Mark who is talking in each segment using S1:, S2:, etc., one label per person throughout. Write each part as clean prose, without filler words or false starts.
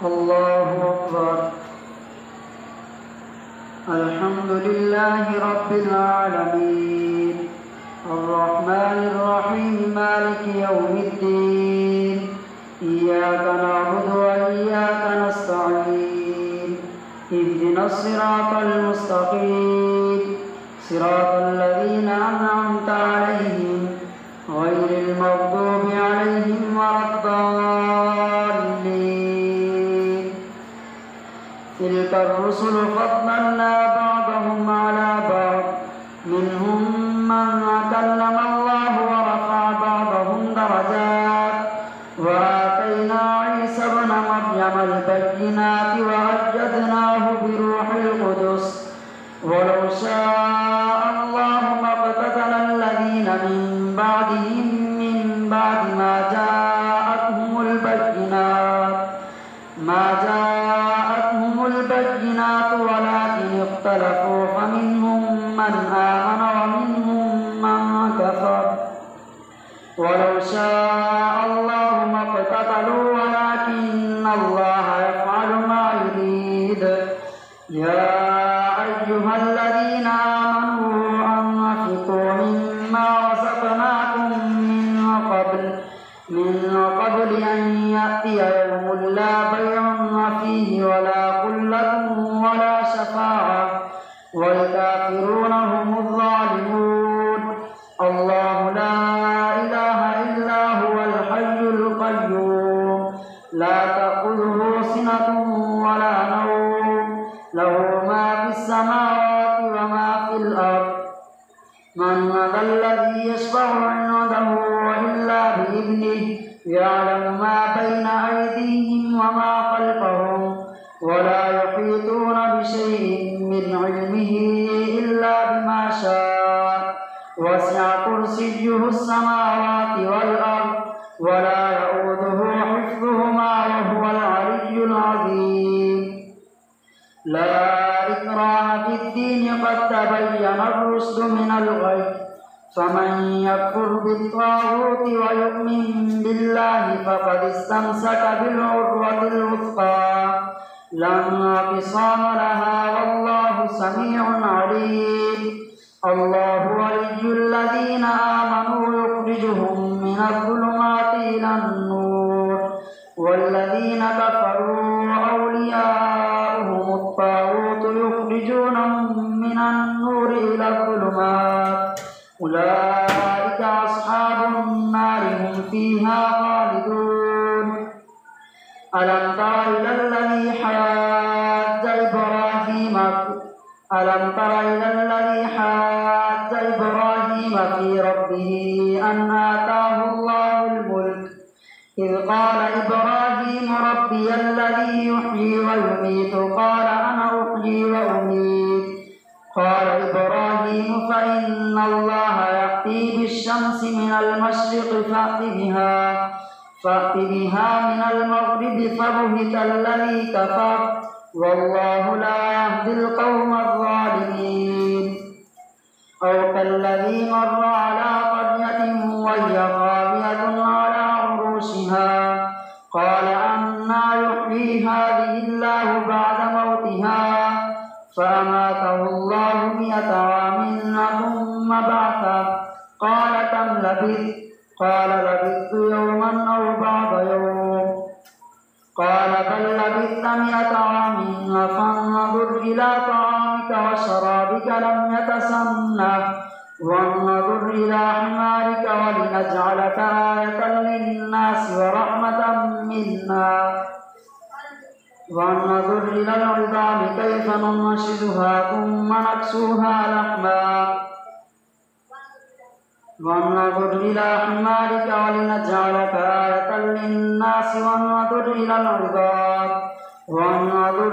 S1: الله أكبر. الحمد لله رب العالمين الرحمن الرحيم مالك يوم الدين إياك نعبد وإياك نستعين اهدنا الصراط المستقيم صراط الذين أنعمت عليهم غير المغضوب عليهم ولا الضالين. تلك الرسل فضلنا بعضهم على بعض منهم من كلم الله ورفع بعضهم درجات وآتينا عيسى ابن مريم البينات وأيدناه بروح القدس ولو شاء الله ما اقتتل الذين من بعدهم من بعد ما جاءتهم البينات ولكن اختلفوا فمنهم من آمن ومنهم من كفر ولو شاء الله ما اقتتلوا ولكن الله يفعل ما يريد. يا أيها الذين آمنوا أنفقوا مما رزقناكم من قبل أن يأتي يوم لا بيع فيه ولا خلة ولا شفاعة والكافرون هم الظالمون. الله لا إله إلا هو الحي القيوم لا تأخذه سنة ولا نوم له ما في السماوات وما في الأرض. من ذا الذي يشفع عنده إلا بإذنه يعلم ما بين أيديهم وما خلفهم ولا يحيطون بشيء من علمه إلا بما شاء وسع كرسيه السماوات والأرض ولا يؤوده حفظهما وهو العلي العظيم. لا إكراه في الدين قد تبين الرشد من الغي فمن يكفر بالطاغوت ويؤمن بالله فقد استمسك بالعروة الوثقى لا انفصام لها والله سميع عليم. الله ولي الذين آمنوا يخرجهم من الظلمات إلى النور والذين كفروا أولياؤهم الطاغوت يخرجونهم من النور إلى الظلمات أولئك أصحاب النار هم فيها خالدون. ألم تر إلى الذي حاج إبراهيم في ربه أن آتاه الله الملك إذ قال إبراهيم ربي الذي يحيي ويميت قال أنا أحيي وأميت قال إبراهيم فإن الله يأتي بالشمس من المشرق فأت بها من المغرب فبهت الذي كفر والله لا يهدي القوم الظالمين. أو كالذي مر على قرية وهي خاوية على عروشها قال أنى يحيي هذه الله بعد موتها فأماته الله 100 عام ثم بعثه قال كم لبثت قال لبثت يوما أو بعض يوم قال بل لبثت 100 عام فانظر إلى طعامك وشرابك لم يتسنه وانظر إلى حمارك ولنجعلك آية للناس ورحمة منا وانظر إلى العظام كيف ننشزها ثم نكسوها لحما وانظر إلى حمارك ولنجعلك آية للناس وانظر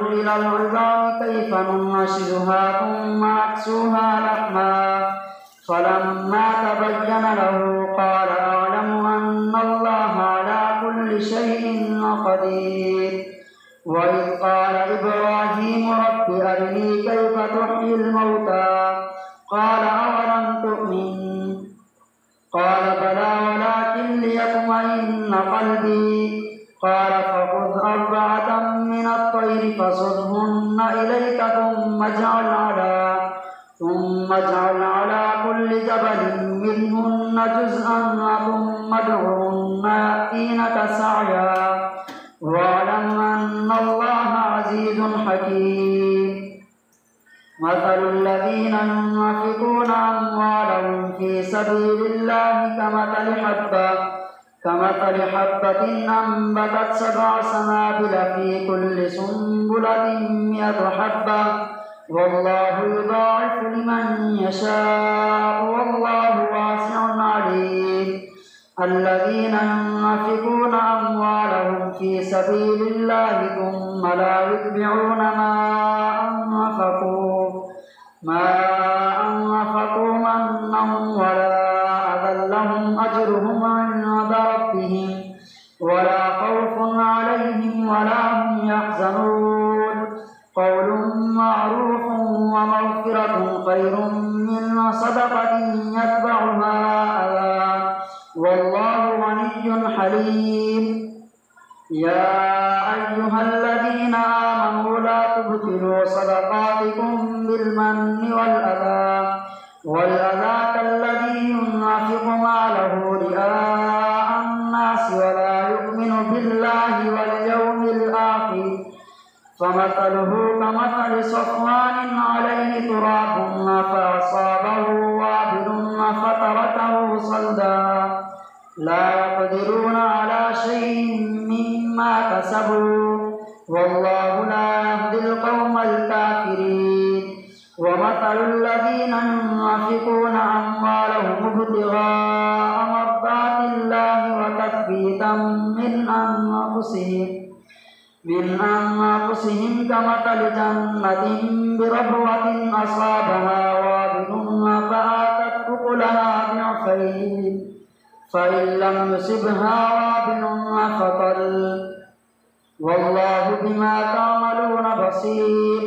S1: إلى العظام كيف ننشزها ثم نكسوها لحما فلما تبين له قال أعلم أن الله على كل شيء قدير. وإذ قال إبراهيم رب أرني كيف تحيي الموتى قال أولم تؤمن قال بلى ولكن ليطمئن قلبي قال فخذ 4 الطير فصرهن إليك ثم اجعل على كل جبل منهن جزءا ثم ادعهن يأتينك سعيا واعلم أن الله عزيز حكيم. مثل الذين ينفقون أموالهم في سبيل الله كمثل حبة أنبتت 7 سنابل في كل سنبلة 100 حبة والله يضاعف لمن يشاء والله واسع عليم. الذين ينفقون أموالهم في سبيل الله ثم لا يتبعون ما أنفقوا منا ولا أذى لهم أجرهم عند ربهم ولا خوف عليهم ولا هم يحزنون. قول معروف ومغفرة خير من صدقة يتبعها أذى والله غني حليم. يا أيها الذين آمنوا لا تبطلوا صدقاتكم بالمن والأذى كالذي ينفق ماله رئاء الناس ولا يؤمن بالله واليوم الآخر فمثله كمثل صفوان عليه تراب فأصابه وابل فتركه صلدا لا يقدرون على شيء مما كسبوا والله لا يهدي القوم الكافرين. ومثل الذين ينفقون أموالهم ابتغاء مرضات الله وتثبيتا من أنفسهم كمثل جنة بربوة أصابها وابل فآتت أكلها ضعفين فإن لم يصبها وابل فطل والله بما تعملون بصير.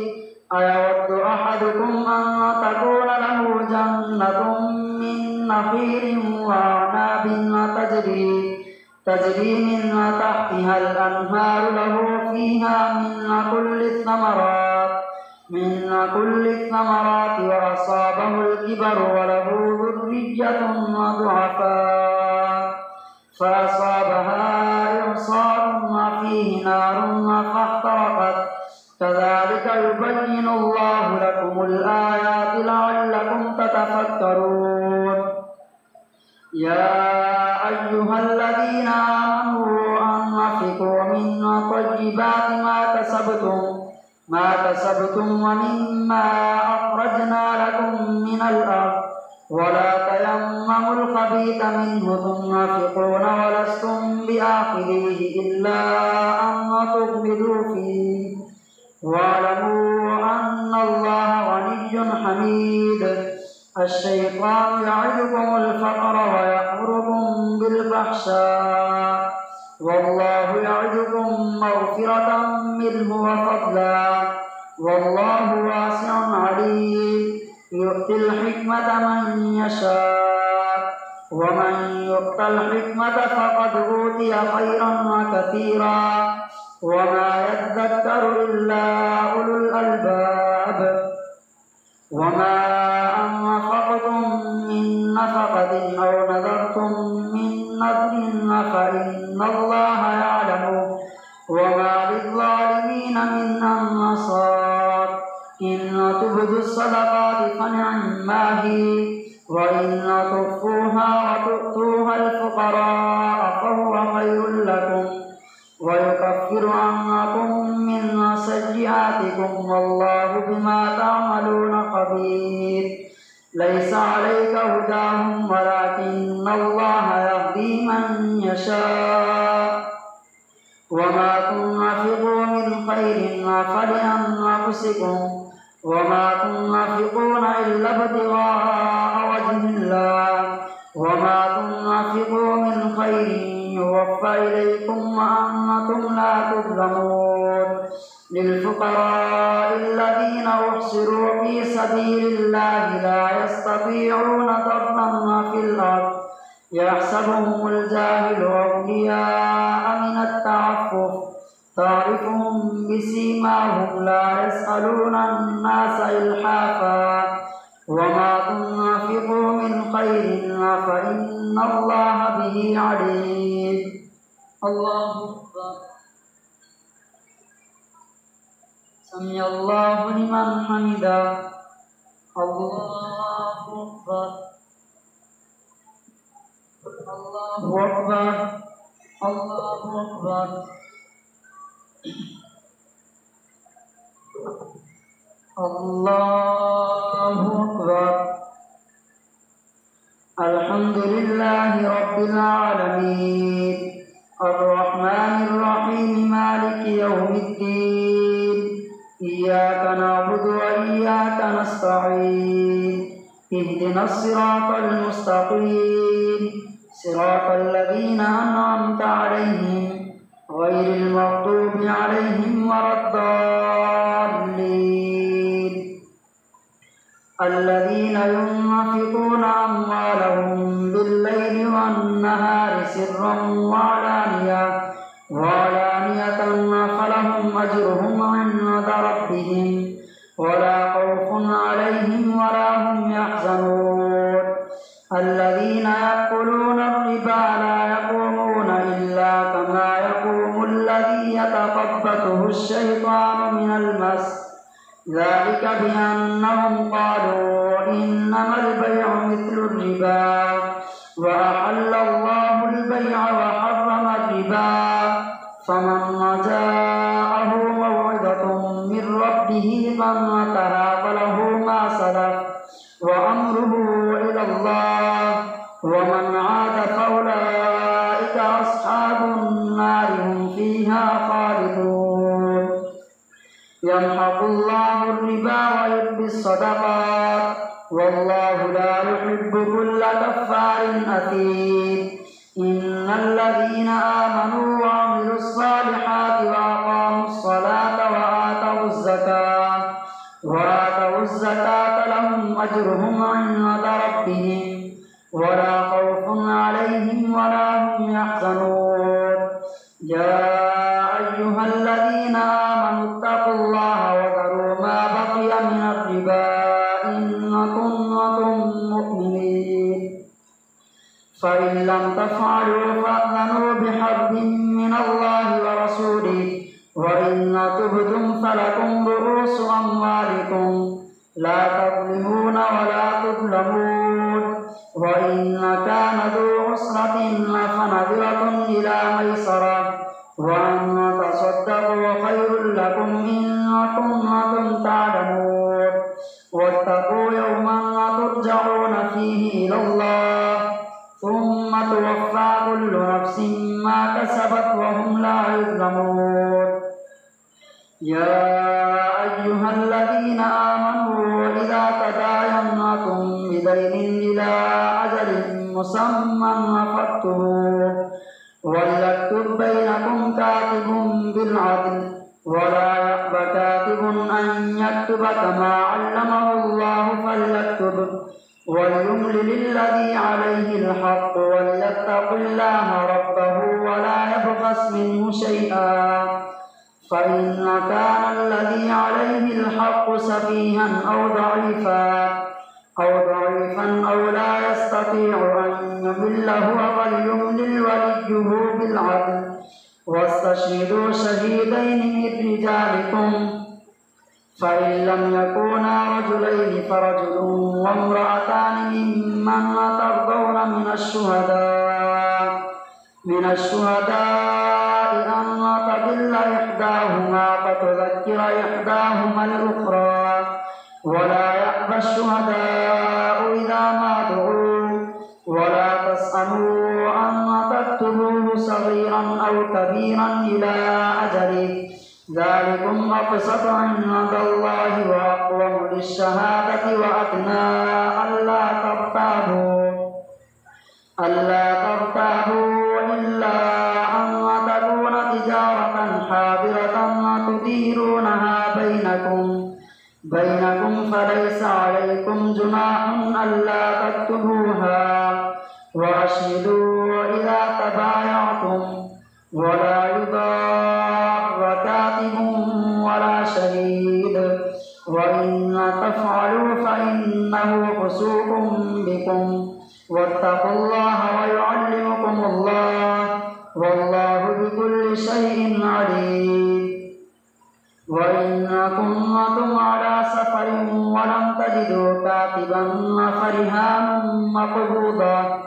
S1: أيود أحدكم أن تكون له جنة من نخيل وأعناب تجري من تحتها الأنهار له فيها من كل الثمرات وأصابه الكبر وله ذرية ضعفاء فأصابها إعصار فيه نار فاحترقت كذلك يبين الله لكم الآيات لعلكم تتفكرون. يا أيها الذين آمنوا أنفقوا من طيبات ما كسبتم ومما أخرجنا لكم من الأرض ولا تيمموا الخبيث منه تنفقون ولستم بآخذيه إلا أن تغمضوا فيه واعلموا أن الله غني حميد. الشيطان يعدكم الفقر ويأمركم بالفحشاء والله يعدكم مغفرة منه وفضلا والله واسع عليم. يؤتي الحكمة من يشاء ومن يؤت الحكمة فقد أوتي خيرا كثيرا وما يذكر إلا أولو الألباب. وما أنفقتم من نفقة أو نذرتم من نذر فإن الله يعلمه وما للظالمين من أنصار. إن تبدوا الصدقات فنعما هي وإن تخفوها وتؤتوها الفقراء فهو خير لكم ويكفر عنكم من سيئاتكم والله بما تعملون خبير. ليس عليك هداهم ولكن الله يهدي من يشاء وما تنفقوا من خير فلأنفسكم وما تنفقون إلا ابتغاء وجه الله وما تنفقوا من خير يوفى إليكم وأنتم لا تظلمون. للفقراء الذين أحصروا في سبيل الله لا يستطيعون ضربا في الأرض يحسبهم الجاهل أغنياء من التعفف تعرفهم بسيماهم لا يسألون الناس إلحافا وما تنفقوا من خير فإن الله به عليم. الله أكبر. سمع الله لمن حمده. الله أكبر. الله أكبر. الله أكبر. الله أكبر. الحمد لله رب العالمين الرحمن الرحيم مالك يوم الدين إياك نعبد وإياك نستعين اهدنا الصراط المستقيم صراط الذين أنعمت عليهم غير المغضوب عليهم ولا الضالين الذين ينفقون أموالهم بالليل والنهار سرا وعلانية فلهم أجرهم عند ربهم ولا خوف عليهم ولا هم يحزنون. الذين يأكلون الربا لا يقومون إلا كما يقوم الذي يتخبطه الشيطان من المس ذلك بأنهم قالوا إنما البيع مثل الربا وأحل الله البيع وحرم الربا فمن جاءه موعظة من ربه فانتهى فله ما سلف وأمره إلى الله ومن عاد فأولئك أصحاب النار هم فيها خالدون. يمحق الله الربا ويربي الصدقات والله لا يحب كل كفار أثيم. إن الذين آمنوا وعملوا الصالحات وأقاموا الصلاة وآتوا الزكاة لهم أجرهم عند ربهم ولا خوف عليهم ولا هم يحزنون. يا أيها الذين آمنوا اتقوا الله وذروا ما بقي من الربا إن كنتم مؤمنين فإن لم تفعلوا فأذنوا بحرب من الله ورسوله وإن تبتم فلكم رؤوس أموالكم لا تظلمون ولا تظلمون. وإن كان ذو عسرة فنظرة إلى ميسرة وأن تصدقوا خير لكم إن كنتم تعلمون. واتقوا يوما ترجعون فيه إلى الله ثم توفى كل نفس ما كسبت وهم لا يظلمون. يا أيها الذين آمنوا إذا تداينتم بدين إلى أجل مسمى فاكتبوه وليكتب بينكم كاتب بالعدل ولا يأب كاتب أن يكتب كما علمه الله فليكتب وليملل الذي عليه الحق وليتق الله ربه ولا يبخس منه شيئا فإن كان الذي عليه الحق سفيها أو ضعيفا أو لا يستطيع أن يمل هو فليملل وليه بالعدل واستشهدوا شهيدين من رجالكم فإن لم يكونا رجلين فرجل وامرأتان ممن ترضون من الشهداء أن تضل إحداهما فتذكر إحداهما الأخرى ولا يأبى الشهداء إذا ما دعوا ولا تسأموا أن تكتبوه صغيرا أو كبيرا إلى أجله ذلكم أقسط عند الله وأقوم للشهادة وأدنى ألا ترتابوا إلا أن تكون تجارة حاضرة تديرونها بينكم فليس عليكم جناح ألا تكتبوها وأشهدوا إذا تبايعتم ولا يضار شهيد وإن تفعلوا فإنه فسوق بكم واتقوا الله ويعلمكم الله والله بكل شيء عليم وإن كنتم على سفر ولم تجدوا كاتبا فرهان مقبوضا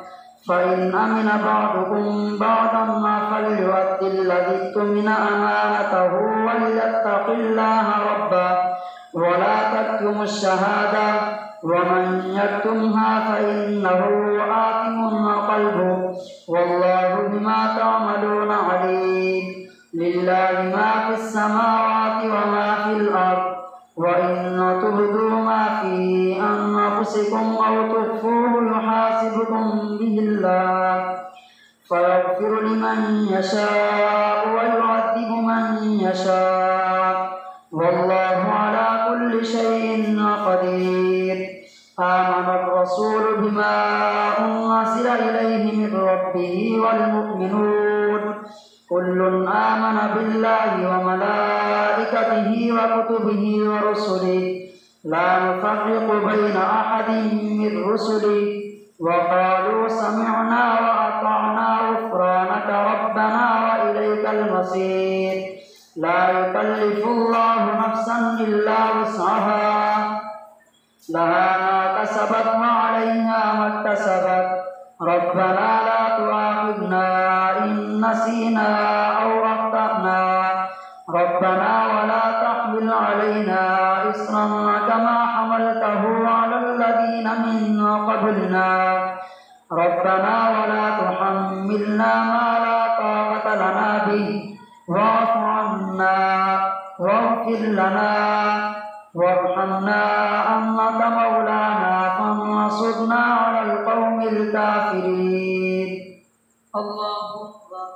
S1: فإن أمن بعضكم بعضا فليؤد الذي اؤتمن أمانته وليتق الله ربه ولا تكتموا الشهادة ومن يكتمها فإنه آثم قلبه والله بما تعملون عليم لله ما في السماوات وما في الأرض وإن تبدوا ما في أنفسكم أو تخفوه يحاسبكم به الله فيغفر لمن يشاء ويعذب من يشاء والله على كل شيء قدير آمن الرسول بما أنزل إليه من ربه والمؤمنون كل آمن بالله وملائكته وكتبه ورسله لا نفرق بين أحد من رسله وقالوا سمعنا وأطعنا غفرانك ربنا وإليك المصير لا يكلف الله نفسا إلا وسعها لها ما كسبت وعليها ما اكتسبت ربنا لا تؤاخذنا إن نسينا أو أخطأنا ربنا ولا تحمل علينا إصرا كما حملته على الذين من قبلنا ربنا ولا تحملنا ما لا طاقة لنا به واعف عنا واغفر لنا وارحمنا أنت مولانا فانصرنا على القوم الكافرين الله أكبر